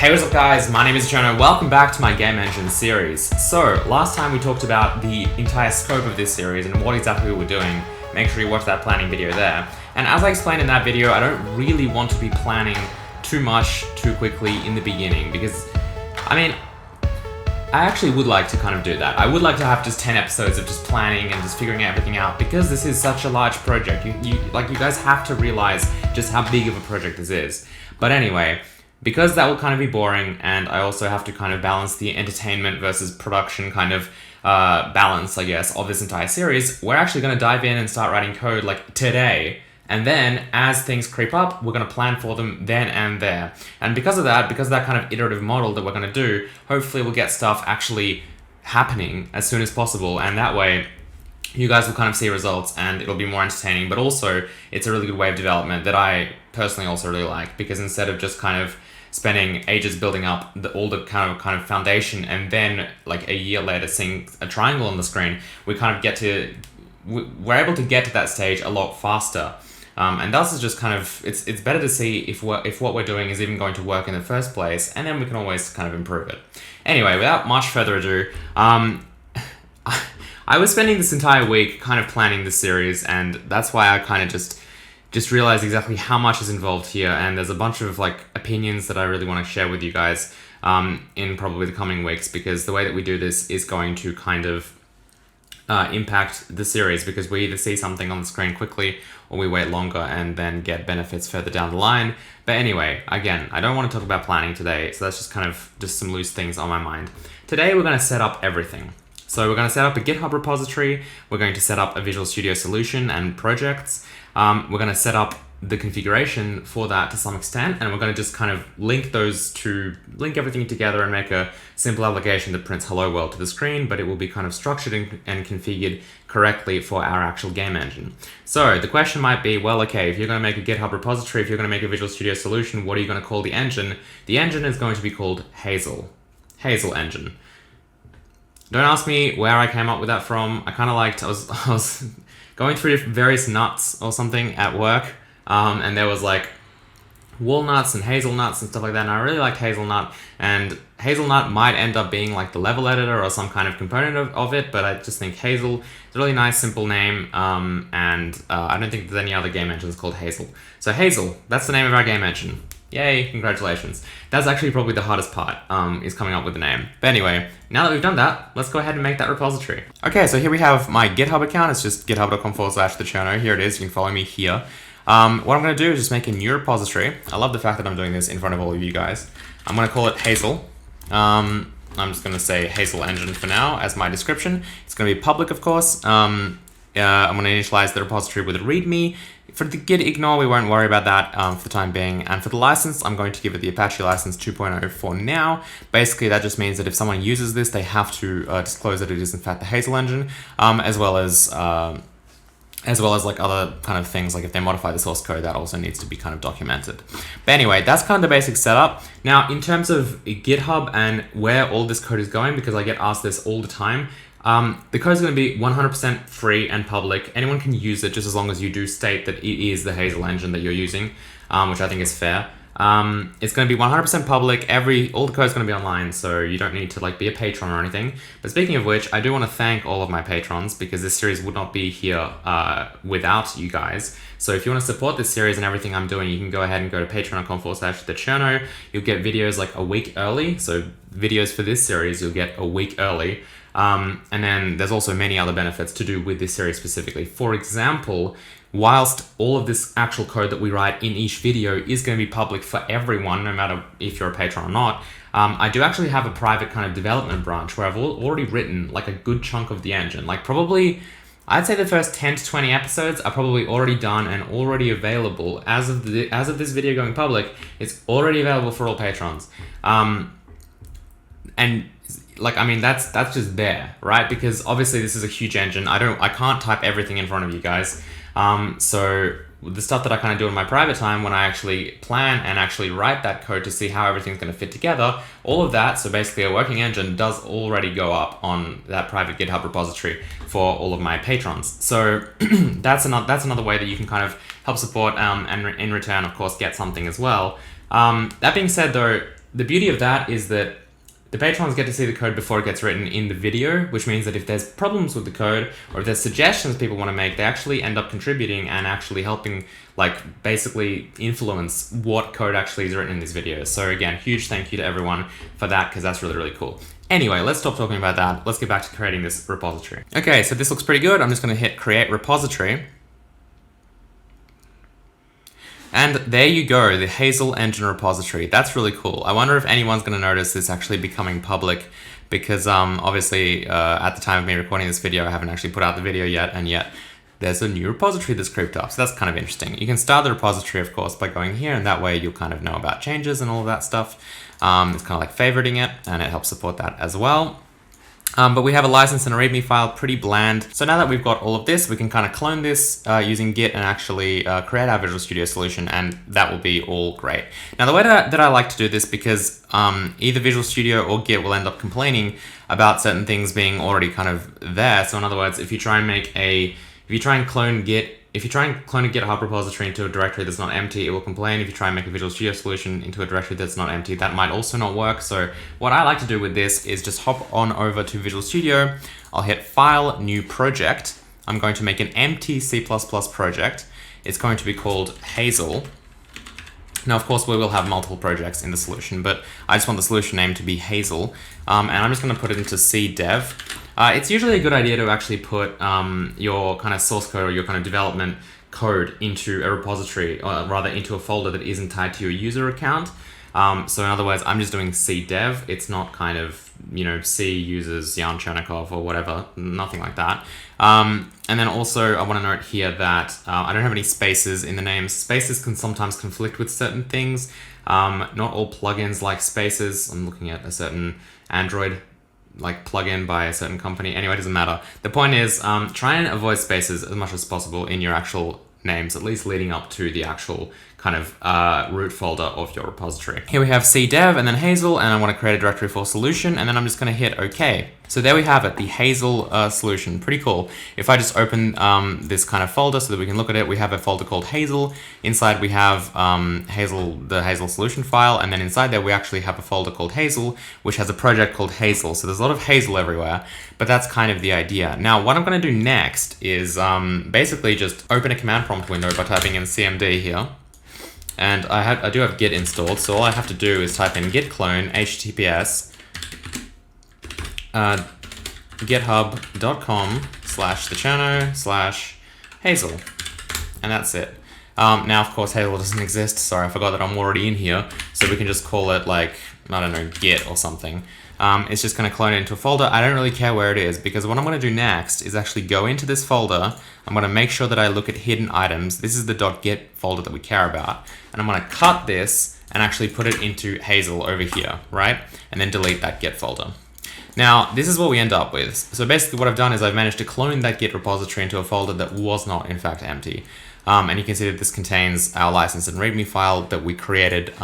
Hey, what's up guys? My name is Cherno. Welcome back to my game engine series. So, last time we talked about the entire scope of this series and what exactly we were doing. Make sure you watch that planning video there. And as I explained in that video, I don't really want to be planning too much too quickly in the beginning because, I actually would like to kind of do that. I would like to have just 10 episodes of just planning and just figuring everything out because this is such a large project. You guys have to realize just how big of a project this is. But anyway, because that will kind of be boring, and I also have to kind of balance the entertainment versus production kind of balance, I guess, of this entire series, we're actually going to dive in and start writing code like today. And then as things creep up, we're going to plan for them then and there. And because of that kind of iterative model that we're going to do, hopefully we'll get stuff actually happening as soon as possible. And that way, you guys will kind of see results and it'll be more entertaining. But also, it's a really good way of development that I personally also really like, because instead of just kind of spending ages building up all the kind of foundation and then like a year later seeing a triangle on the screen, we're able to get to that stage a lot faster. And thus is just kind of, it's better to see if what we're doing is even going to work in the first place, and then we can always kind of improve it. Anyway, without much further ado, I was spending this entire week kind of planning this series, and that's why I kind of just realized exactly how much is involved here, and there's a bunch of like opinions that I really want to share with you guys in probably the coming weeks, because the way that we do this is going to kind of impact the series, because we either see something on the screen quickly or we wait longer and then get benefits further down the line. But anyway, again, I don't want to talk about planning today, so that's just kind of just some loose things on my mind. Today we're going to set up everything. So we're going to set up a GitHub repository, we're going to set up a Visual Studio solution and projects, we're going to set up the configuration for that to some extent, and we're going to just kind of link everything together and make a simple application that prints hello world to the screen, but it will be kind of structured and configured correctly for our actual game engine. So the question might be, well, okay, if you're going to make a GitHub repository, if you're going to make a Visual Studio solution, what are you going to call the engine? The engine is going to be called Hazel. Hazel engine. Don't ask me where I came up with that from. I kind of liked, I was going through various nuts or something at work, and there was like walnuts and hazelnuts and stuff like that, and I really liked hazelnut, and hazelnut might end up being like the level editor or some kind of component of it, but I just think Hazel is a really nice, simple name, and I don't think there's any other game engines called Hazel. So Hazel, that's the name of our game engine. Yay, congratulations. That's actually probably the hardest part, is coming up with the name. But anyway, now that we've done that, let's go ahead and make that repository. Okay, so here we have my GitHub account. It's just github.com/thecherno. Here it is, you can follow me here. What I'm gonna do is just make a new repository. I love the fact that I'm doing this in front of all of you guys. I'm gonna call it Hazel. I'm just gonna say Hazel Engine for now as my description. It's gonna be public, of course. I'm gonna initialize the repository with a README. For the git ignore, we won't worry about that for the time being. And for the license, I'm going to give it the Apache license 2.0 for now. Basically, that just means that if someone uses this, they have to disclose that it is in fact the Hazel engine, as well as like other kind of things, like if they modify the source code, that also needs to be kind of documented. But anyway, that's kind of the basic setup. Now, in terms of GitHub and where all this code is going, because I get asked this all the time, the code is going to be 100% free and public. Anyone can use it just as long as you do state that it is the Hazel engine that you're using, which I think is fair. It's going to be 100% public. All the code is going to be online, so you don't need to like be a patron or anything. But speaking of which, I do want to thank all of my patrons, because this series would not be here without you guys. So if you want to support this series and everything I'm doing, you can go ahead and go to patreon.com/thecherno. You'll get videos like a week early. So videos for this series, you'll get a week early. And then there's also many other benefits to do with this series specifically. For example, whilst all of this actual code that we write in each video is going to be public for everyone, no matter if you're a patron or not, I do actually have a private kind of development branch where I've already written like a good chunk of the engine. Like probably, I'd say the first 10 to 20 episodes are probably already done and already available. As of this video going public, it's already available for all patrons. And like, that's just there, right? Because obviously this is a huge engine. I can't type everything in front of you guys. So the stuff that I kind of do in my private time when I actually plan and actually write that code to see how everything's going to fit together, all of that, so basically a working engine, does already go up on that private GitHub repository for all of my patrons. So that's another way that you can kind of help support, and in return, of course, get something as well. That being said, though, the beauty of that is that the patrons get to see the code before it gets written in the video, which means that if there's problems with the code or if there's suggestions people want to make, they actually end up contributing and actually helping, like, basically influence what code actually is written in these videos. So again, huge thank you to everyone for that, because that's really, really cool. Anyway, let's stop talking about that. Let's get back to creating this repository. Okay, so this looks pretty good. I'm just going to hit create repository. And there you go, the Hazel engine repository. That's really cool. I wonder if anyone's going to notice this actually becoming public, because obviously at the time of me recording this video, I haven't actually put out the video yet, and yet there's a new repository that's creeped up. So that's kind of interesting. You can start the repository, of course, by going here, and that way you'll kind of know about changes and all of that stuff. It's kind of like favoriting it, and it helps support that as well. But we have a license and a README file, pretty bland. So now that we've got all of this, we can kind of clone this using Git and actually create our Visual Studio solution, and that will be all great. Now, the way that I like to do this, because either Visual Studio or Git will end up complaining about certain things being already kind of there. So in other words, if you try and clone a GitHub repository into a directory that's not empty, it will complain. If you try and make a Visual Studio solution into a directory that's not empty, that might also not work. So what I like to do with this is just hop on over to Visual Studio. I'll hit File, New Project. I'm going to make an empty C++ project. It's going to be called Hazel. Now, of course, we will have multiple projects in the solution, but I just want the solution name to be Hazel. And I'm just going to put it into C dev. It's usually a good idea to actually put your kind of source code or your kind of development code into a repository, or rather into a folder that isn't tied to your user account. So in other words, I'm just doing C dev. It's not kind of, C users Jan Chernikov or whatever, nothing like that. And then also I want to note here that I don't have any spaces in the name. Spaces can sometimes conflict with certain things. Not all plugins like spaces. I'm looking at a certain Android plugin by a certain company. Anyway, it doesn't matter. The point is, try and avoid spaces as much as possible in your actual names, at least leading up to the actual kind of root folder of your repository. Here we have C dev and then Hazel, and I want to create a directory for solution, and then I'm just going to hit OK. So there we have it, the Hazel solution. Pretty cool. If I just open this kind of folder so that we can look at it, we have a folder called Hazel. Inside we have the Hazel solution file, and then inside there we actually have a folder called Hazel, which has a project called Hazel. So there's a lot of Hazel everywhere, but that's kind of the idea. Now, what I'm going to do next is basically just open a command prompt window by typing in cmd here. And I do have Git installed, so all I have to do is type in Git Clone HTTPS github.com/thecherno/Hazel, and that's it. Now, of course, Hazel doesn't exist. Sorry, I forgot that I'm already in here, so we can just call it I don't know, Git or something. It's just going to clone it into a folder. I don't really care where it is, because what I'm going to do next is actually go into this folder. I'm going to make sure that I look at hidden items. This is the .git folder that we care about. And I'm going to cut this and actually put it into Hazel over here, right? And then delete that Git folder. Now, this is what we end up with. So basically what I've done is I've managed to clone that Git repository into a folder that was not, in fact, empty. And you can see that this contains our license and README file that we created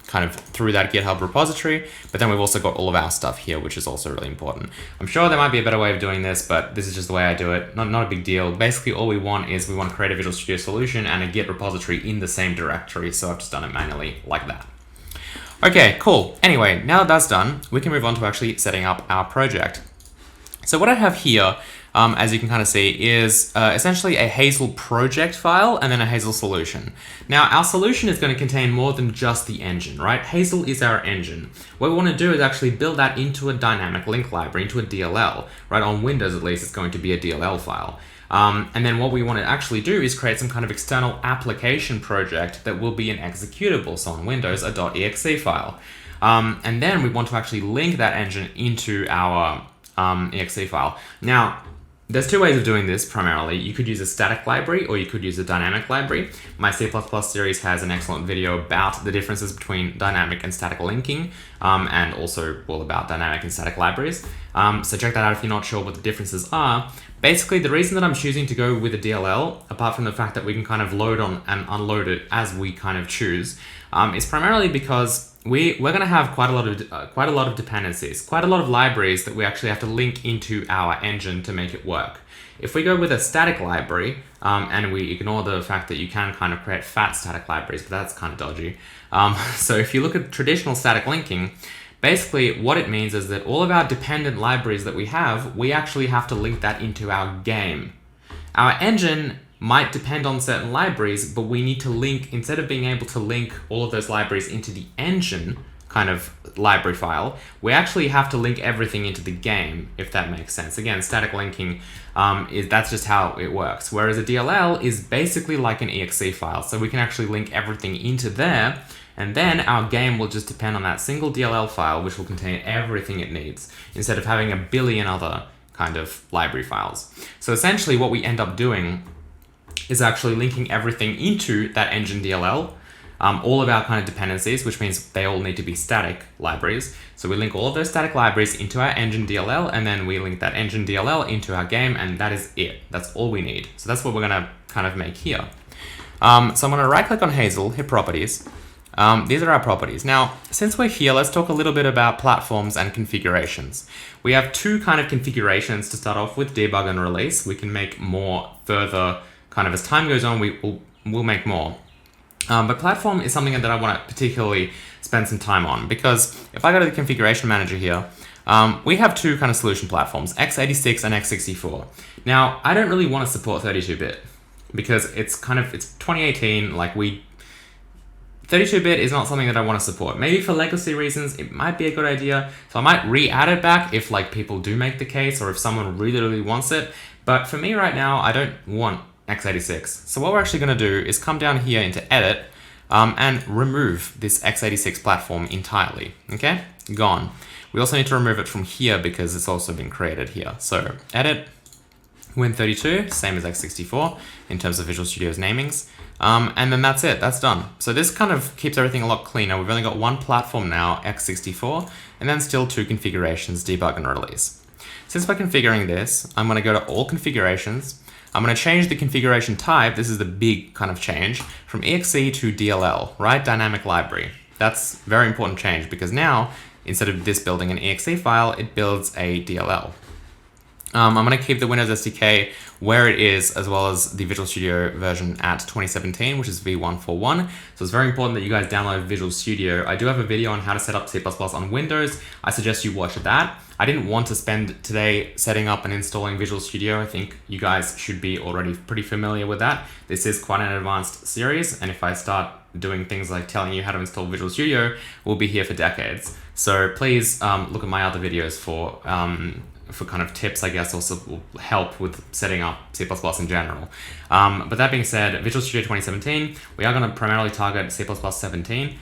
kind of through that GitHub repository, but then we've also got all of our stuff here, which is also really important. I'm sure there might be a better way of doing this, but this is just the way I do it. Not a big deal. Basically, all we want is we want to create a Visual Studio solution and a Git repository in the same directory, so I've just done it manually like that. Okay, cool. Anyway, now that that's done, we can move on to actually setting up our project. So what I have here, as you can kind of see, is essentially a Hazel project file and then a Hazel solution. Now, our solution is going to contain more than just the engine, right? Hazel is our engine. What we want to do is actually build that into a dynamic link library, into a DLL, right? On Windows, at least, it's going to be a DLL file. And then what we want to actually do is create some kind of external application project that will be an executable, so on Windows, a .exe file. And then we want to actually link that engine into our exe file. Now, there's two ways of doing this primarily. You could use a static library or you could use a dynamic library. My C++ series has an excellent video about the differences between dynamic and static linking, and also all about dynamic and static libraries. So check that out if you're not sure what the differences are. Basically, the reason that I'm choosing to go with a DLL, apart from the fact that we can kind of load on and unload it as we kind of choose, is primarily because we're going to have quite a lot of dependencies, quite a lot of libraries that we actually have to link into our engine to make it work. If we go with a static library, and we ignore the fact that you can kind of create fat static libraries, but that's kind of dodgy. So if you look at traditional static linking, basically what it means is that all of our dependent libraries that we actually have to link that into our game. Our engine might depend on certain libraries, but we need to link, instead of being able to link all of those libraries into the engine kind of library file, we actually have to link everything into the game, if that makes sense. Again, static linking, that's just how it works. Whereas a DLL is basically like an exe file, so we can actually link everything into there, and then our game will just depend on that single DLL file, which will contain everything it needs, instead of having a billion other kind of library files. So essentially what we end up doing is actually linking everything into that engine DLL, all of our kind of dependencies, which means they all need to be static libraries. So we link all of those static libraries into our engine DLL, and then we link that engine DLL into our game, and that is it. That's all we need. So that's what we're gonna kind of make here. So I'm gonna right click on Hazel, hit properties. These are our properties. Now, since we're here, let's talk a little bit about platforms and configurations. We have two kind of configurations to start off with, debug and release. We can make more further, kind of as time goes on, we'll make more. But platform is something that I want to particularly spend some time on, because if I go to the configuration manager here, we have two kind of solution platforms, x86 and x64. Now, I don't really want to support 32-bit because it's 2018, 32-bit is not something that I want to support. Maybe for legacy reasons, it might be a good idea. So I might re-add it back if people do make the case, or if someone really, really wants it. But for me right now, I don't want x86. So what we're actually going to do is come down here into edit and remove this x86 platform entirely. Okay, gone. We also need to remove it from here because it's also been created here. So edit, Win32, same as x64 in terms of Visual Studio's namings. And then that's it, that's done. So this kind of keeps everything a lot cleaner. We've only got one platform now, x64, and then still two configurations, debug and release. Since we're configuring this, I'm going to go to all configurations. I'm going to change the configuration type. This is the big kind of change from exe to DLL, right? Dynamic library. That's a very important change because now, instead of this building an exe file, it builds a DLL. I'm going to keep the Windows SDK where it is, as well as the Visual Studio version at 2017, which is v141. So it's very important that you guys download Visual Studio. I do have a video on how to set up C++ on Windows. I suggest you watch that. I didn't want to spend today setting up and installing Visual Studio. I think you guys should be already pretty familiar with that. This is quite an advanced series, and if I start doing things like telling you how to install Visual Studio, we'll be here for decades. So please look at my other videos for kind of tips, I guess, also will help with setting up C++ in general. But that being said, Visual Studio 2017, we are going to primarily target C++ 17.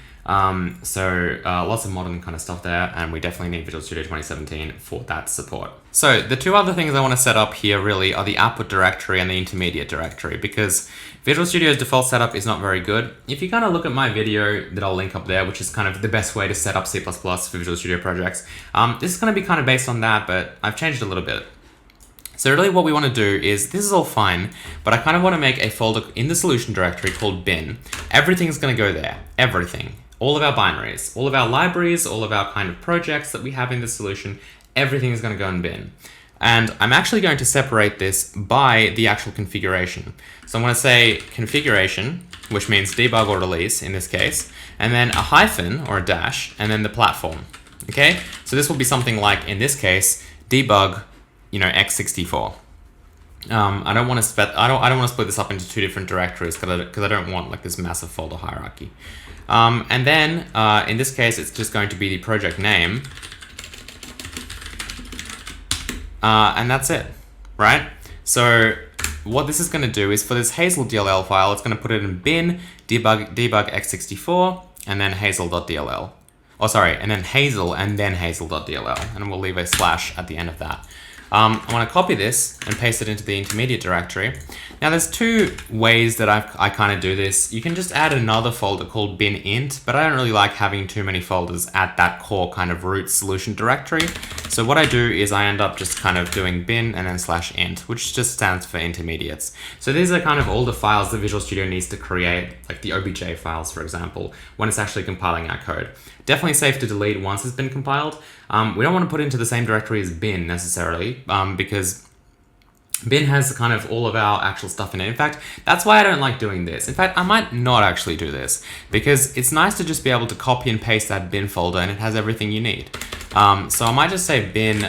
So lots of modern kind of stuff there, and we definitely need Visual Studio 2017 for that support. So the two other things I want to set up here really are the output directory and the intermediate directory, because Visual Studio's default setup is not very good. If you kind of look at my video that I'll link up there, which is kind of the best way to set up C++ for Visual Studio projects, this is going to be kind of based on that, but I've changed a little bit. So really what we want to do is, this is all fine, but I kind of want to make a folder in the solution directory called bin. Everything is going to go there, everything. All of our binaries, all of our libraries, all of our kind of projects that we have in the solution, everything is going to go in bin. And I'm actually going to separate this by the actual configuration. So I'm going to say configuration, which means debug or release in this case, and then a hyphen or a dash, and then the platform. Okay, so this will be something like, in this case, debug, x64. I don't want to split this up into two different directories because I don't want like this massive folder hierarchy. And then in this case, it's just going to be the project name. And that's it, right? So what this is going to do is, for this Hazel DLL file, it's going to put it in bin, debug x64, and then hazel.dll. Oh, sorry, and then hazel, and then hazel.dll. And we'll leave a slash at the end of that. I want to copy this and paste it into the intermediate directory. Now there's two ways that I kind of do this. You can just add another folder called bin.int, but I don't really like having too many folders at that core kind of root solution directory. So what I do is I end up just kind of doing bin and then /int, which just stands for intermediates. So these are kind of all the files that Visual Studio needs to create, like the OBJ files, for example, when it's actually compiling our code. Definitely safe to delete once it's been compiled. We don't want to put it into the same directory as bin necessarily, because bin has kind of all of our actual stuff in it. In fact, that's why I don't like doing this. In fact, I might not actually do this, because it's nice to just be able to copy and paste that bin folder and it has everything you need. So I might just say bin,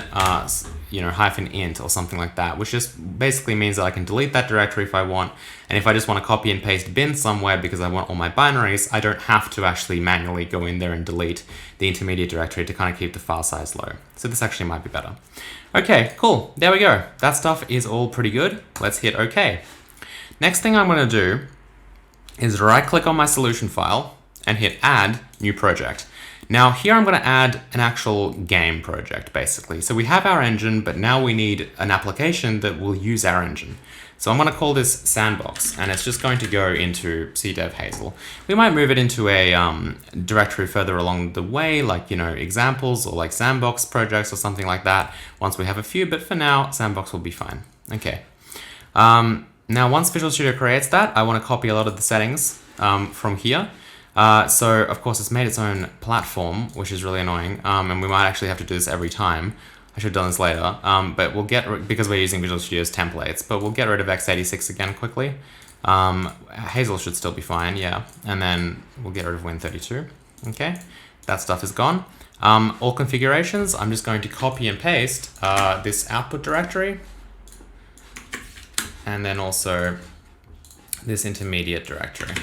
-int or something like that, which just basically means that I can delete that directory if I want. And if I just want to copy and paste bin somewhere because I want all my binaries, I don't have to actually manually go in there and delete the intermediate directory to kind of keep the file size low. So this actually might be better. Okay, cool. There we go. That stuff is all pretty good. Let's hit OK. Next thing I'm going to do is right click on my solution file and hit add new project. Now here I'm going to add an actual game project basically. So we have our engine, but now we need an application that will use our engine. So I'm going to call this sandbox, and it's just going to go into cdev Hazel. We might move it into a directory further along the way, like, examples or like sandbox projects or something like that once we have a few, but for now, sandbox will be fine. Okay. Now, once Visual Studio creates that, I want to copy a lot of the settings from here. So, of course, it's made its own platform, which is really annoying, and we might actually have to do this every time. I should have done this later, but we'll because we're using Visual Studio's templates, but we'll get rid of x86 again quickly. Hazel should still be fine, yeah. And then we'll get rid of Win32. Okay, that stuff is gone. All configurations, I'm just going to copy and paste this output directory, and then also this intermediate directory.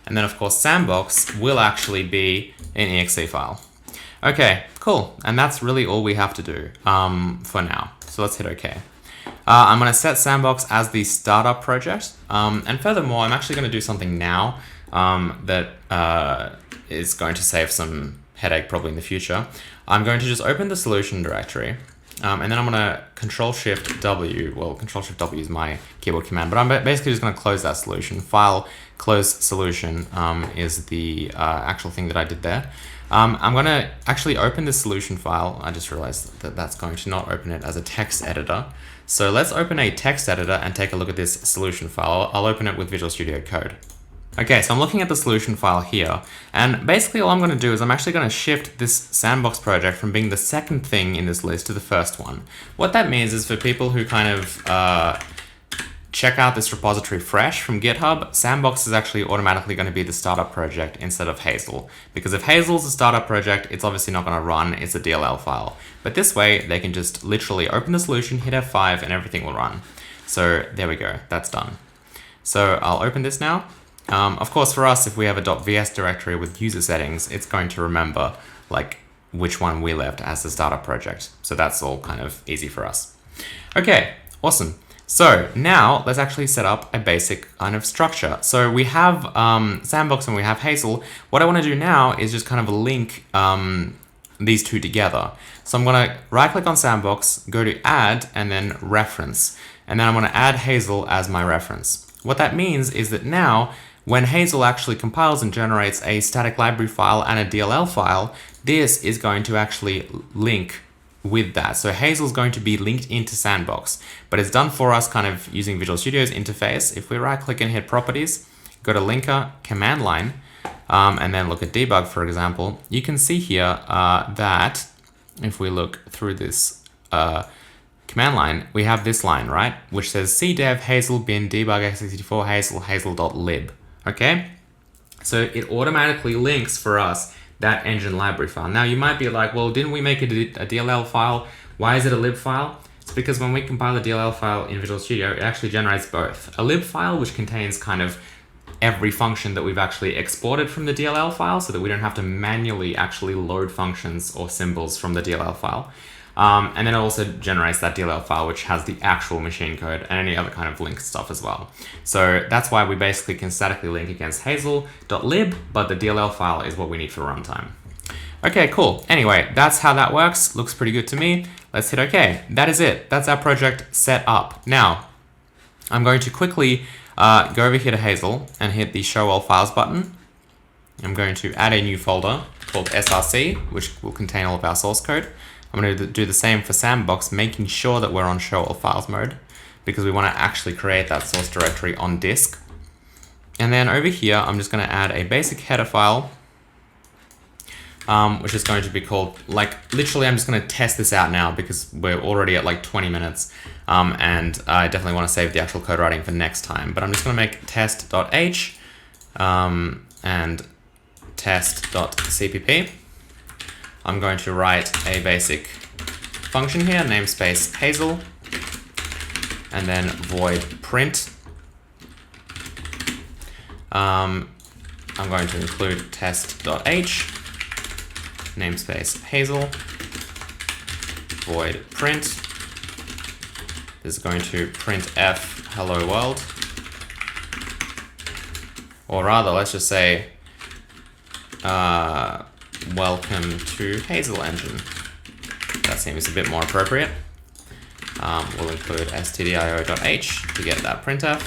And then, of course, sandbox will actually be an exe file. Okay, cool. And that's really all we have to do for now. So let's hit OK. I'm going to set Sandbox as the startup project. And furthermore, I'm actually going to do something now that is going to save some headache probably in the future. I'm going to just open the solution directory. And then I'm going to Control-Shift-W. Well, Control-Shift-W is my keyboard command, but I'm basically just going to close that solution. File close solution is the actual thing that I did there. I'm going to actually open this solution file. I just realized that that's going to not open it as a text editor. So let's open a text editor and take a look at this solution file. I'll open it with Visual Studio Code. Okay, so I'm looking at the solution file here, and basically all I'm going to do is I'm actually going to shift this sandbox project from being the second thing in this list to the first one. What that means is for people who kind of check out this repository fresh from GitHub, Sandbox is actually automatically going to be the startup project instead of Hazel. Because if Hazel's a startup project, it's obviously not going to run, it's a DLL file. But this way, they can just literally open the solution, hit F5, and everything will run. So there we go, that's done. So I'll open this now. Of course, for us, if we have a .vs directory with user settings, it's going to remember like which one we left as the startup project. So that's all kind of easy for us. Okay, awesome. So now let's actually set up a basic kind of structure. So we have Sandbox and we have Hazel. What I want to do now is just kind of link these two together. So I'm going to right click on Sandbox, go to add, and then reference. And then I'm going to add Hazel as my reference. What that means is that now when Hazel actually compiles and generates a static library file and a DLL file, this is going to actually link with that. So Hazel is going to be linked into Sandbox, but it's done for us kind of using Visual Studio's interface. If we right click and hit properties, go to linker, command line, and then look at debug, for example, you can see here that if we look through this command line, we have this line, right? Which says cdev hazel bin debug x64 hazel hazel.lib. Okay? So it automatically links for us that engine library file. Now you might be like, well, didn't we make it a DLL file? Why is it a lib file? It's because when we compile a DLL file in Visual Studio, it actually generates both. A lib file, which contains kind of every function that we've actually exported from the DLL file so that we don't have to manually actually load functions or symbols from the DLL file. And then it also generates that DLL file, which has the actual machine code and any other kind of link stuff as well. So that's why we basically can statically link against hazel.lib, but the DLL file is what we need for runtime. Okay, cool. Anyway, that's how that works. Looks pretty good to me. Let's hit OK. That is it. That's our project set up. Now, I'm going to quickly go over here to Hazel and hit the Show All Files button. I'm going to add a new folder called src, which will contain all of our source code. I'm going to do the same for Sandbox, making sure that we're on Show All Files mode, because we want to actually create that source directory on disk. And then over here, I'm just going to add a basic header file which is going to be called, like, literally I'm just going to test this out now because we're already at like 20 minutes. And I definitely want to save the actual code writing for next time. But I'm just going to make test.h and test.cpp. I'm going to write a basic function here, namespace Hazel, and then void print. I'm going to include test.h, namespace Hazel, void print. This is going to print f hello world. Or rather, let's just say welcome to Hazel Engine. That seems a bit more appropriate. We'll include stdio.h to get that printf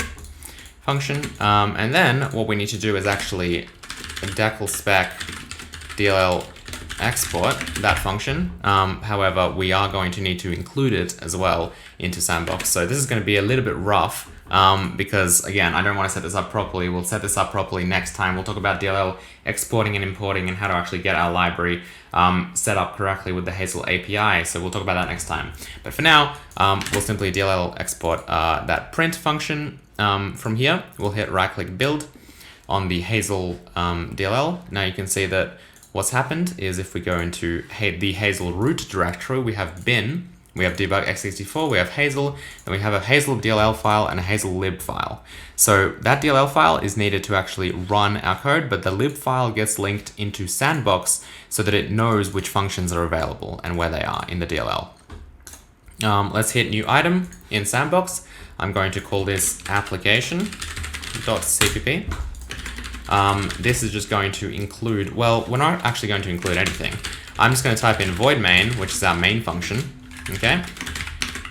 function. And then what we need to do is actually decal spec DLL export that function. However, we are going to need to include it as well into Sandbox. So this is going to be a little bit rough because, again, I don't want to set this up properly. We'll set this up properly next time. We'll talk about DLL exporting and importing and how to actually get our library set up correctly with the Hazel API. So we'll talk about that next time. But for now, we'll simply DLL export that print function from here. We'll hit right-click build on the Hazel DLL. Now you can see that what's happened is if we go into the Hazel root directory, we have bin, we have debug x64, we have Hazel, then we have a Hazel DLL file and a Hazel lib file. So that DLL file is needed to actually run our code, but the lib file gets linked into Sandbox so that it knows which functions are available and where they are in the DLL. Let's hit new item in Sandbox. I'm going to call this application.cpp. This is just going to include, well, we're not actually going to include anything. I'm just going to type in void main, which is our main function, okay?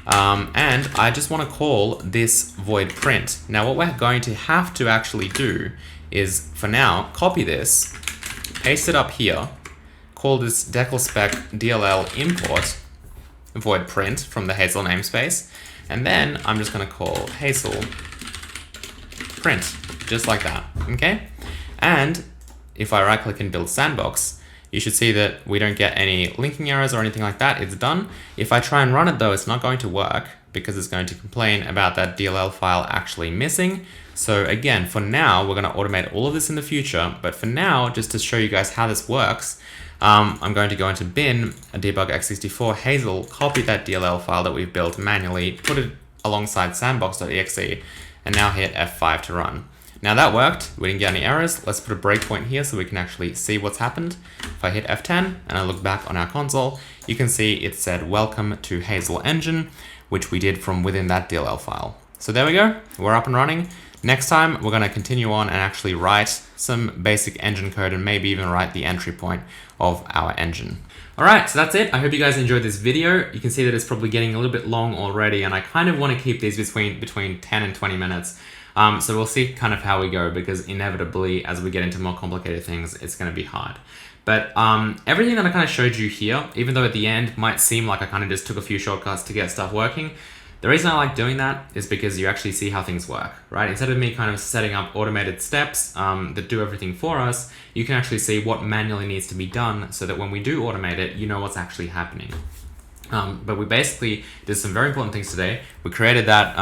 And I just want to call this void print. Now what we're going to have to actually do is, for now, copy this, paste it up here, call this decal spec DLL import void print from the Hazel namespace, and then I'm just going to call Hazel print, just like that, okay? And if I right click and build Sandbox, you should see that we don't get any linking errors or anything like that. It's done. If I try and run it though, it's not going to work because it's going to complain about that DLL file actually missing. So again, for now, we're going to automate all of this in the future. But for now, just to show you guys how this works, I'm going to go into bin, debug x64 Hazel, copy that DLL file that we've built manually, put it alongside sandbox.exe, and now hit F5 to run. Now that worked, we didn't get any errors. Let's put a breakpoint here so we can actually see what's happened. If I hit F10 and I look back on our console, you can see it said welcome to Hazel Engine, which we did from within that DLL file. So there we go, we're up and running. Next time, we're gonna continue on and actually write some basic engine code and maybe even write the entry point of our engine. All right, so that's it. I hope you guys enjoyed this video. You can see that it's probably getting a little bit long already, and I kind of want to keep these between 10 and 20 minutes. So we'll see kind of how we go, because inevitably, as we get into more complicated things, it's going to be hard. But everything that I kind of showed you here, even though at the end might seem like I kind of just took a few shortcuts to get stuff working, the reason I like doing that is because you actually see how things work, right? Instead of me kind of setting up automated steps that do everything for us, you can actually see what manually needs to be done so that when we do automate it, you know what's actually happening. But we basically did some very important things today. We created that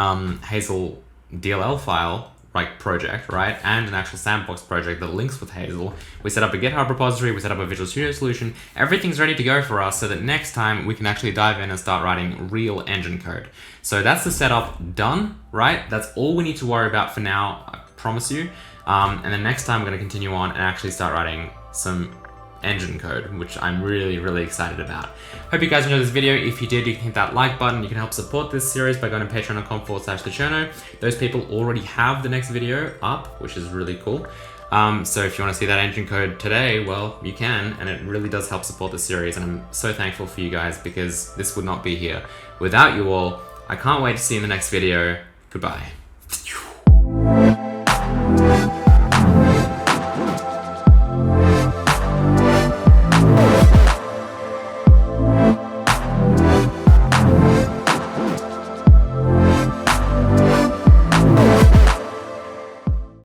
Hazel DLL file like project, right? And an actual Sandbox project that links with Hazel. We set up a GitHub repository, we set up a Visual Studio solution. Everything's ready to go for us so that next time we can actually dive in and start writing real engine code. So that's the setup done, right? That's all we need to worry about for now, I promise you. And then next time we're gonna continue on and actually start writing some engine code, which I'm really, really excited about. Hope you guys enjoyed this video. If you did, you can hit that like button. You can help support this series by going to patreon.com/the Cherno. Those people already have the next video up, which is really cool. So if you want to see that engine code today, well, you can, and it really does help support the series. And I'm so thankful for you guys because this would not be here without you all. I can't wait to see you in the next video. Goodbye.